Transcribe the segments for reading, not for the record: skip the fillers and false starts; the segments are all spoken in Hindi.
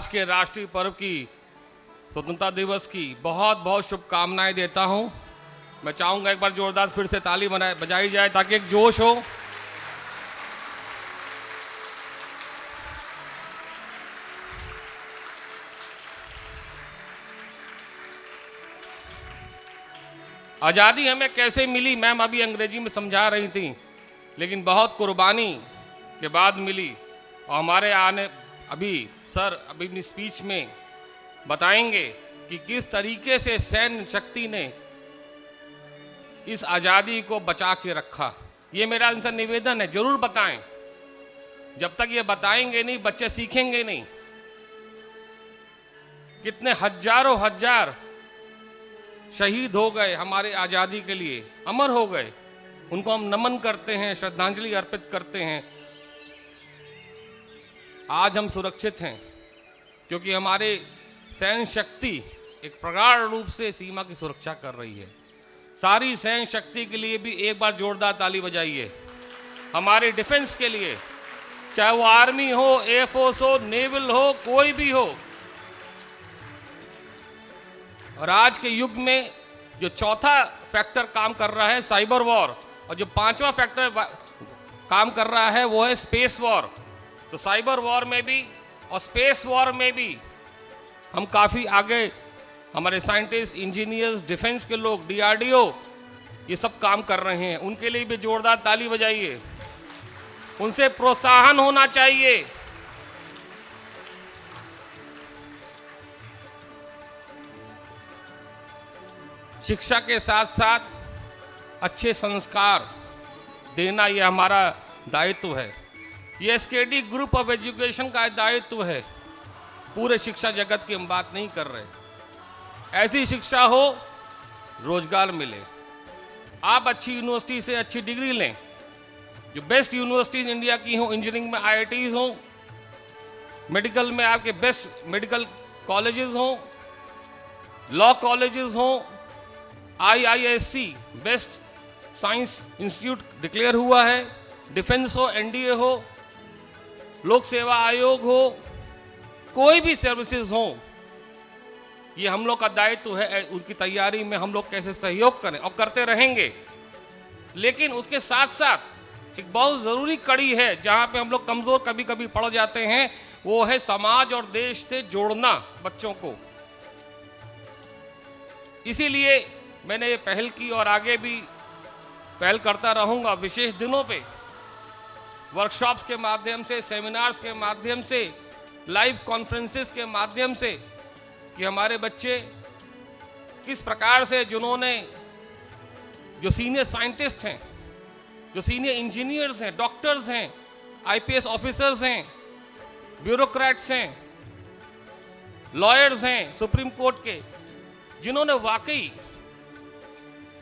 आज के राष्ट्रीय पर्व की, स्वतंत्रता दिवस की बहुत बहुत शुभकामनाएं देता हूं। मैं चाहूंगा एक बार जोरदार फिर से ताली बजाई जाए ताकि एक जोश हो। आज़ादी हमें कैसे मिली, मैम अभी अंग्रेजी में समझा रही थी, लेकिन बहुत कुर्बानी के बाद मिली। और हमारे अभी सर अपनी स्पीच में बताएंगे कि किस तरीके से सैन्य शक्ति ने इस आज़ादी को बचा के रखा। ये मेरा इनसे निवेदन है, जरूर बताएं। जब तक ये बताएंगे नहीं, बच्चे सीखेंगे नहीं। कितने हजारों हजार शहीद हो गए हमारे आज़ादी के लिए, अमर हो गए। उनको हम नमन करते हैं, श्रद्धांजलि अर्पित करते हैं। आज हम सुरक्षित हैं क्योंकि हमारे सैन्य शक्ति एक प्रगाढ़ रूप से सीमा की सुरक्षा कर रही है। सारी सैन्य शक्ति के लिए भी एक बार जोरदार ताली बजाइए। हमारे डिफेंस के लिए, चाहे वो आर्मी हो, एयरफोर्स हो, नेवल हो, कोई भी हो। और आज के युग में जो चौथा फैक्टर काम कर रहा है साइबर वॉर, और जो पांचवा फैक्टर काम कर रहा है वो है स्पेस वॉर। तो साइबर वॉर में भी और स्पेस वॉर में भी हम काफ़ी आगे, हमारे साइंटिस्ट, इंजीनियर्स, डिफेंस के लोग, DRDO, ये सब काम कर रहे हैं। उनके लिए भी जोरदार ताली बजाइए। उनसे प्रोत्साहन होना चाहिए। शिक्षा के साथ साथ अच्छे संस्कार देना ये हमारा दायित्व है। ये SKD ग्रुप ऑफ एजुकेशन का दायित्व है। पूरे शिक्षा जगत की हम बात नहीं कर रहे। ऐसी शिक्षा हो, रोजगार मिले, आप अच्छी यूनिवर्सिटी से अच्छी डिग्री लें, जो बेस्ट यूनिवर्सिटीज इंडिया की हो, इंजीनियरिंग में IITs हो, मेडिकल में आपके बेस्ट मेडिकल कॉलेजेस हो, लॉ कॉलेजेस हो, IISc best science institute declare हुआ है, डिफेंस हो, NDA हो, लोक सेवा आयोग हो, कोई भी सर्विसेज हो, ये हम लोग का दायित्व है। उनकी तैयारी में हम लोग कैसे सहयोग करें, और करते रहेंगे। लेकिन उसके साथ साथ एक बहुत ज़रूरी कड़ी है जहाँ पे हम लोग कमज़ोर कभी कभी पड़ जाते हैं, वो है समाज और देश से जोड़ना बच्चों को। इसीलिए मैंने ये पहल की और आगे भी पहल करता रहूँगा। विशेष दिनों पे वर्कशॉप्स के माध्यम से, सेमिनार्स के माध्यम से, लाइव कॉन्फ्रेंसेस के माध्यम से, कि हमारे बच्चे किस प्रकार से, जिन्होंने, जो सीनियर साइंटिस्ट हैं, जो सीनियर इंजीनियर्स हैं, डॉक्टर्स हैं, IPS ऑफिसर्स हैं, ब्यूरोक्रेट्स हैं, लॉयर्स हैं सुप्रीम कोर्ट के, जिन्होंने वाकई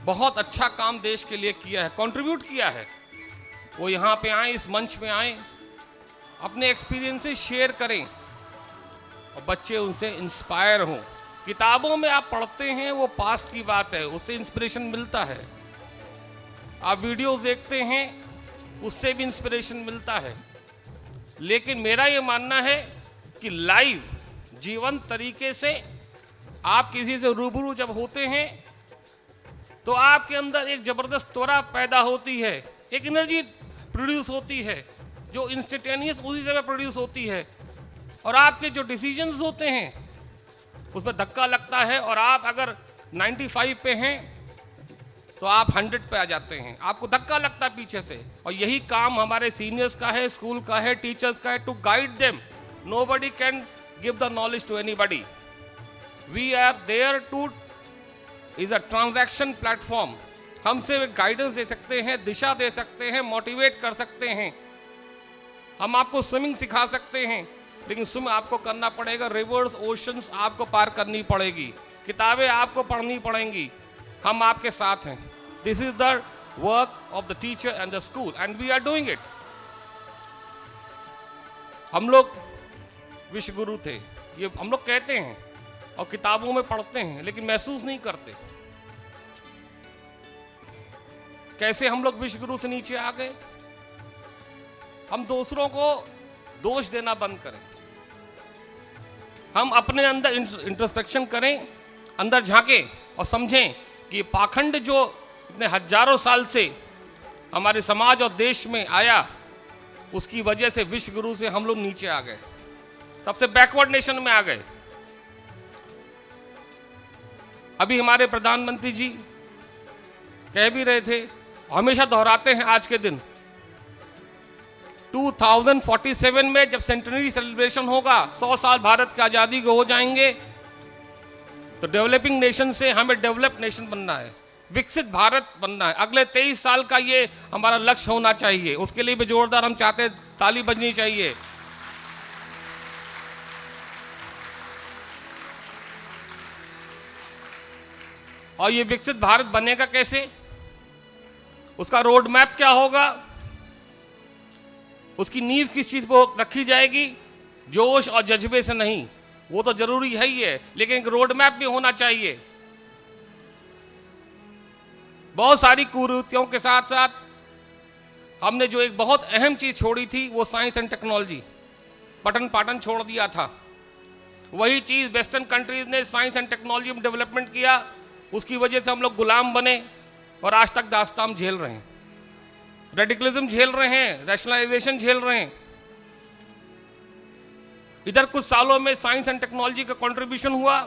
बहुत अच्छा काम देश के लिए किया है, कंट्रीब्यूट किया है, वो यहाँ पे आए, इस मंच पे आए, अपने एक्सपीरियंसेस शेयर करें और बच्चे उनसे इंस्पायर हों। किताबों में आप पढ़ते हैं वो पास्ट की बात है, उससे इंस्पिरेशन मिलता है। आप वीडियोस देखते हैं, उससे भी इंस्पिरेशन मिलता है। लेकिन मेरा ये मानना है कि लाइव, जीवंत तरीके से आप किसी से रूबरू जब होते हैं तो आपके अंदर एक ज़बरदस्त त्वरा पैदा होती है, एक एनर्जी प्रोड्यूस होती है जो इंस्टेंटेनियस उसी समय प्रोड्यूस होती है, और आपके जो डिसीजंस होते हैं उसमें धक्का लगता है, और आप अगर 95 पे हैं तो आप 100 पे आ जाते हैं, आपको धक्का लगता है पीछे से। और यही काम हमारे सीनियर्स का है, स्कूल का है, टीचर्स का है, to guide them. Nobody can give the knowledge to anybody. We are there to is a transaction platform. हमसे गाइडेंस दे सकते हैं, दिशा दे सकते हैं, मोटिवेट कर सकते हैं। हम आपको स्विमिंग सिखा सकते हैं, लेकिन स्विम आपको करना पड़ेगा, रिवर्स, ओशंस आपको पार करनी पड़ेगी, किताबें आपको पढ़नी पड़ेंगी। हम आपके साथ हैं। This is the work of the teacher and the school and we are doing it. हम लोग विश्व गुरु थे, ये हम लोग कहते हैं और किताबों में पढ़ते हैं, लेकिन महसूस नहीं करते। कैसे हम लोग विश्व गुरु से नीचे आ गए? हम दूसरों को दोष देना बंद करें। हम अपने अंदर इंट्रोस्पेक्शन करें, अंदर झांकें और समझें कि पाखंड जो इतने हजारों साल से हमारे समाज और देश में आया, उसकी वजह से विश्व गुरु से हम लोग नीचे आ गए, सबसे बैकवर्ड नेशन में आ गए। अभी हमारे प्रधानमंत्री जी कह भी रहे थे, हमेशा दोहराते हैं आज के दिन, 2047 में जब सेंटेनरी सेलिब्रेशन होगा, 100 साल भारत की आजादी को हो जाएंगे, तो डेवलपिंग नेशन से हमें डेवलप्ड नेशन बनना है, विकसित भारत बनना है। अगले 23 साल का ये हमारा लक्ष्य होना चाहिए। उसके लिए भी जोरदार हम चाहते हैं, ताली बजनी चाहिए। और ये विकसित भारत बनेगा कैसे, उसका रोड मैप क्या होगा, उसकी नींव किस चीज पर रखी जाएगी, जोश और जज्बे से नहीं, वो तो जरूरी है ही है, लेकिन एक रोड मैप भी होना चाहिए। बहुत सारी कुरीतियों के साथ साथ हमने जो एक बहुत अहम चीज छोड़ी थी, वो साइंस एंड टेक्नोलॉजी, पठन पाठन छोड़ दिया था। वही चीज वेस्टर्न कंट्रीज ने साइंस एंड टेक्नोलॉजी में डेवलपमेंट किया, उसकी वजह से हम लोग गुलाम बने और आज तक दास्तान झेल रहे हैं, रेडिकलिज्म झेल रहे हैं, रैशनलाइजेशन झेल रहे हैं। इधर कुछ सालों में साइंस एंड टेक्नोलॉजी का कंट्रीब्यूशन हुआ,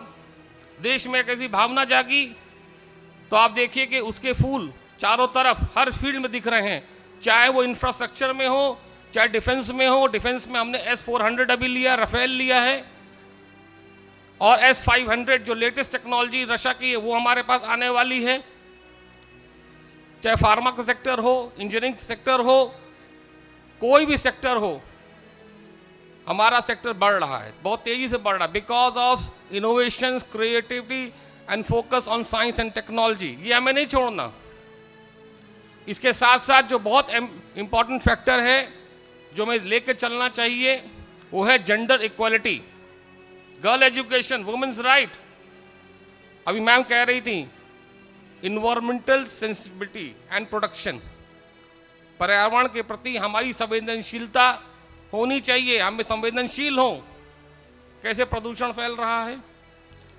देश में एक ऐसी भावना जागी, तो आप देखिए कि उसके फूल चारों तरफ हर फील्ड में दिख रहे हैं, चाहे वो इंफ्रास्ट्रक्चर में हो, चाहे डिफेंस में हो। डिफेंस में हमने S-400 अभी लिया, राफेल लिया है, और S-500 जो लेटेस्ट टेक्नोलॉजी रशिया की है वो हमारे पास आने वाली है। चाहे फार्मा का सेक्टर हो, इंजीनियरिंग सेक्टर हो, कोई भी सेक्टर हो, हमारा सेक्टर बढ़ रहा है, बहुत तेजी से बढ़ रहा है, because of innovation, creativity and focus on science and technology. ये हमें नहीं छोड़ना। इसके साथ साथ जो बहुत इंपॉर्टेंट फैक्टर है जो हमें लेकर चलना चाहिए, वो है gender equality, girl education, women's right. अभी मैम कह रही थी इन्वायरमेंटल सेंसिटिविटी एंड प्रोटेक्शन, पर्यावरण के प्रति हमारी संवेदनशीलता होनी चाहिए, हमें संवेदनशील हों। कैसे प्रदूषण फैल रहा है,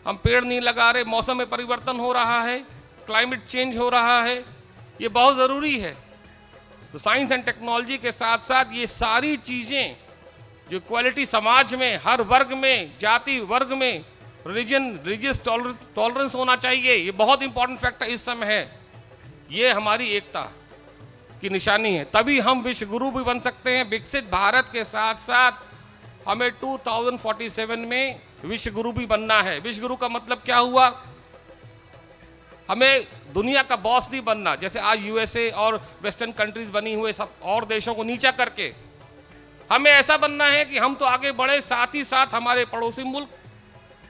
हम पेड़ नहीं लगा रहे, मौसम में परिवर्तन हो रहा है, क्लाइमेट चेंज हो रहा है, ये बहुत ज़रूरी है। तो साइंस एंड टेक्नोलॉजी के साथ साथ ये सारी चीज़ें जो इक्वालिटी समाज में, हर वर्ग में, जाति वर्ग में, रिलीजियस टॉलरेंस होना चाहिए, ये बहुत इंपॉर्टेंट फैक्टर इस समय है। ये हमारी एकता की निशानी है, तभी हम विश्व गुरु भी बन सकते हैं। विकसित भारत के साथ साथ हमें 2047 में विश्व गुरु भी बनना है। विश्व गुरु का मतलब क्या हुआ, हमें दुनिया का बॉस नहीं बनना, जैसे आज USA और वेस्टर्न कंट्रीज बनी हुए सब और देशों को नीचा करके। हमें ऐसा बनना है कि हम तो आगे बढ़े, साथ ही साथ हमारे पड़ोसी मुल्क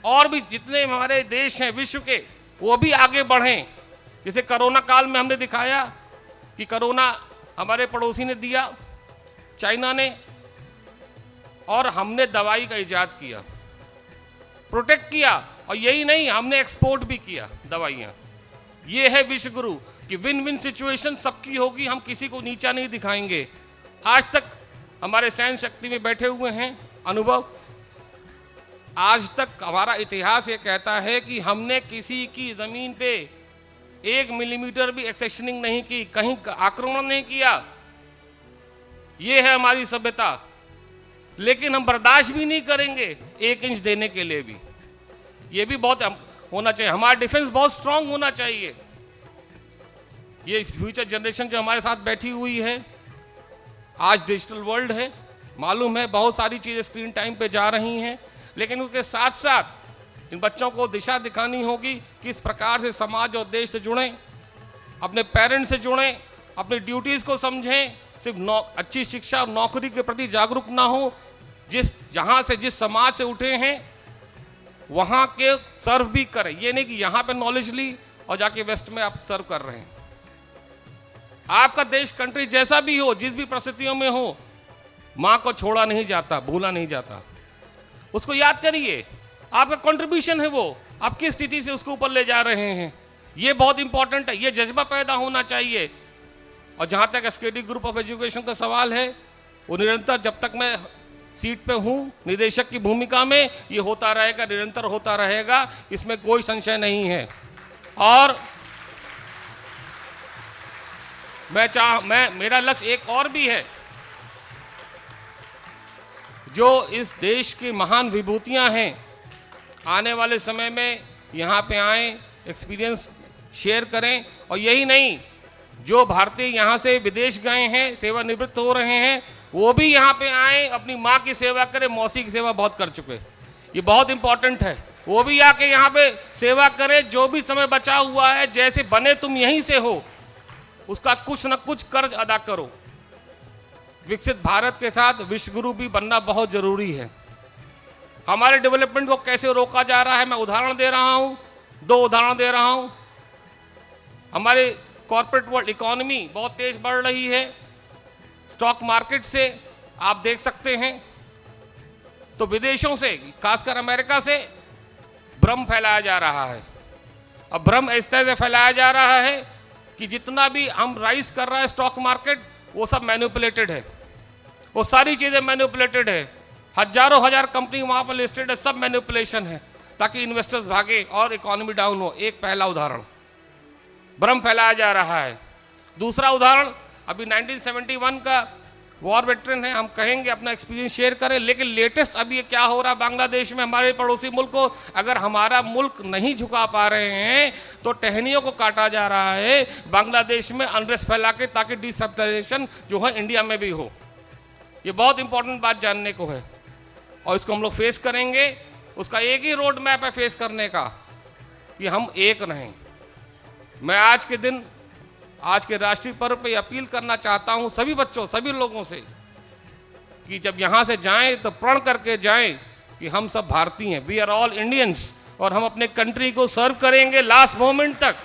और भी जितने हमारे देश हैं विश्व के, वो भी आगे बढ़ें। जैसे कोरोना काल में हमने दिखाया कि कोरोना हमारे पड़ोसी ने दिया, चाइना ने, और हमने दवाई का इजाद किया, प्रोटेक्ट किया, और यही नहीं, हमने एक्सपोर्ट भी किया दवाइयाँ। ये है विश्व गुरु कि विन विन सिचुएशन सबकी होगी, हम किसी को नीचा नहीं दिखाएंगे। आज तक हमारे सैन्य शक्ति में बैठे हुए हैं अनुभव, आज तक हमारा इतिहास ये कहता है कि हमने किसी की ज़मीन पे 1 मिलीमीटर भी एक्सेशनिंग नहीं की, कहीं आक्रमण नहीं किया। ये है हमारी सभ्यता, लेकिन हम बर्दाश्त भी नहीं करेंगे 1 इंच देने के लिए भी। ये भी बहुत होना चाहिए, हमारा डिफेंस बहुत स्ट्रांग होना चाहिए। ये फ्यूचर जनरेशन जो हमारे साथ बैठी हुई है, आज डिजिटल वर्ल्ड है, मालूम है बहुत सारी चीज़ें स्क्रीन टाइम पे जा रही हैं, लेकिन उसके साथ साथ इन बच्चों को दिशा दिखानी होगी किस प्रकार से समाज और देश से जुड़ें, अपने पेरेंट्स से जुड़ें, अपनी ड्यूटीज़ को समझें, सिर्फ अच्छी शिक्षा और नौकरी के प्रति जागरूक ना हो, जहाँ से जिस समाज से उठे हैं वहाँ के सर्व भी करें। ये नहीं कि यहाँ पे नॉलेज ली और जाके वेस्ट में आप सर्व कर रहे हैं। आपका देश, कंट्री जैसा भी हो, जिस भी परिस्थितियों में हो, माँ को छोड़ा नहीं जाता, भूला नहीं जाता, उसको याद करिए। आपका कंट्रीब्यूशन है वो, आप किस स्थिति से उसको ऊपर ले जा रहे हैं, ये बहुत इंपॉर्टेंट है। ये जज्बा पैदा होना चाहिए। और जहाँ तक SKD ग्रुप ऑफ एजुकेशन का सवाल है, वो निरंतर, जब तक मैं सीट पे हूं निदेशक की भूमिका में, ये होता रहेगा, निरंतर होता रहेगा, इसमें कोई संशय नहीं है। और मेरा लक्ष्य एक और भी है, जो इस देश की महान विभूतियां हैं, आने वाले समय में यहाँ पे आए, एक्सपीरियंस शेयर करें। और यही नहीं, जो भारतीय यहाँ से विदेश गए हैं, सेवानिवृत्त हो रहे हैं, वो भी यहाँ पे आए, अपनी माँ की सेवा करें। मौसी की सेवा बहुत कर चुके, ये बहुत इंपॉर्टेंट है। वो भी आके यहाँ पे सेवा करें, जो भी समय बचा हुआ है, जैसे बने तुम यहीं से हो, उसका कुछ न कुछ कर्ज अदा करो। विकसित भारत के साथ विश्व गुरु भी बनना बहुत जरूरी है। हमारे डेवलपमेंट को कैसे रोका जा रहा है, मैं उदाहरण दे रहा हूँ, 2 उदाहरण दे रहा हूँ। हमारे कॉर्पोरेट वर्ल्ड इकोनॉमी बहुत तेज बढ़ रही है, स्टॉक मार्केट से आप देख सकते हैं। तो विदेशों से, खासकर अमेरिका से भ्रम फैलाया जा रहा है। अब भ्रम इस तरह से फैलाया जा रहा है कि जितना भी हम राइज कर रहा है स्टॉक मार्केट, वो सब मैनिपुलेटेड है, वो सारी चीज़ें मैनिपुलेटेड है। हजारों हजार कंपनी वहाँ पर लिस्टेड है, सब मैनिपुलेशन है, ताकि इन्वेस्टर्स भागे और इकोनॉमी डाउन हो। एक पहला उदाहरण, भ्रम फैलाया जा रहा है। दूसरा उदाहरण, अभी 1971 का वॉर वेटरन है, हम कहेंगे अपना एक्सपीरियंस शेयर करें, लेकिन लेटेस्ट अभी ये क्या हो रहा है बांग्लादेश में, हमारे पड़ोसी मुल्क को अगर हमारा मुल्क नहीं झुका पा रहे हैं तो टहनियों को काटा जा रहा है बांग्लादेश में अनरेस्ट फैला के, ताकि डिस्टेबलाइजेशन जो है इंडिया में भी हो। ये बहुत इंपॉर्टेंट बात जानने को है और इसको हम लोग फेस करेंगे। उसका एक ही रोड मैप है फेस करने का, कि हम एक रहें। मैं आज के दिन, आज के राष्ट्रीय पर्व पे अपील करना चाहता हूं सभी बच्चों, सभी लोगों से, कि जब यहां से जाएं तो प्रण करके जाएं कि हम सब भारतीय हैं, वी आर ऑल इंडियंस, और हम अपने कंट्री को सर्व करेंगे लास्ट मोमेंट तक।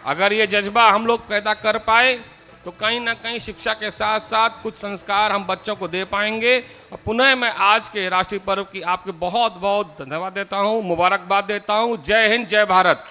अगर ये जज्बा हम लोग पैदा कर पाए तो कहीं ना कहीं शिक्षा के साथ साथ कुछ संस्कार हम बच्चों को दे पाएंगे। और पुनः मैं आज के राष्ट्रीय पर्व की आपके बहुत बहुत धन्यवाद देता हूँ, मुबारकबाद देता हूँ। जय हिंद, जय भारत।